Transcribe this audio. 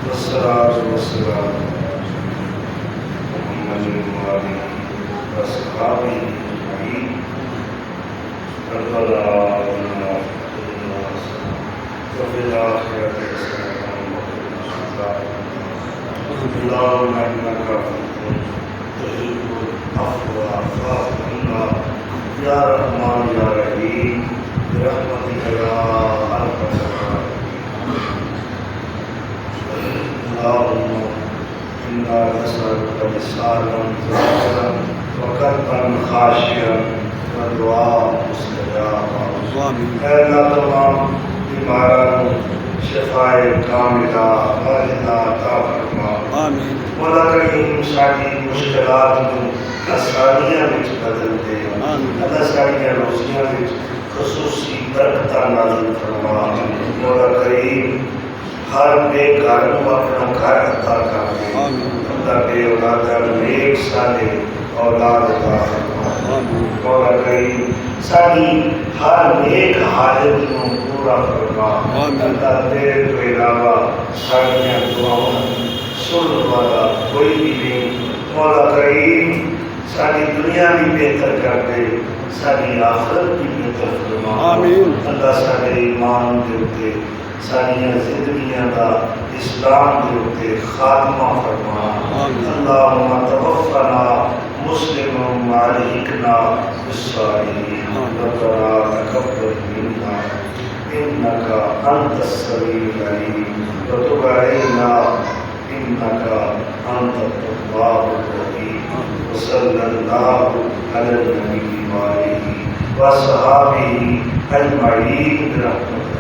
والصلاة والسلام محمد وآله وأصحابه أجمعين. ربنا آتنا في الدنيا حسنة وفي الآخرة حسنة وقنا عذاب النار. اللهم إنك عفو تحب العفو فاعف عنا يا رحمن يا رحيم برحمتك يا أرحم الراحمين. اللهم إنا نسألك لسانا ذاكرا وقلبا خاشعا ودعاء مستجابا. اے اللہ تمام بیماروں شفائے کاملہ واجدہ عطا فرما. مولا کریم ساری مشکلات کو آسانیاں وچ بدل دے. اللہ ساری روزیاں وچ خصوصی برکتاں نازل فرما. مولا کریم ہر بے گھر کو اپنا گھر عطا کر دے. اللہ بے اولاد نیک صالح اولاد عطا فرما. مولا کریم ساری ہر نیک حاجت کو پورا فرما. اللہ تیرے تو علاوہ ساری دعاؤں سن والا کوئی بھی نہیں. مولا کریم ساری دنیا بھی بہتر کر دے, ساری آخرت بھی بہتر فرما. اللہ سارے ایمان دے اتے ساری زندگیاں دا اسلام دے اتے خاتمہ فرما. اللہم توفنا مسلم وعلیکنا بالصالحین. ربنا تقبل منا انک انت السمیع العلیم وتب علینا انک انت التواب الرحیم. وصلی اللہ علی النبی وآلہ وصحبہ اجمعین برحمتک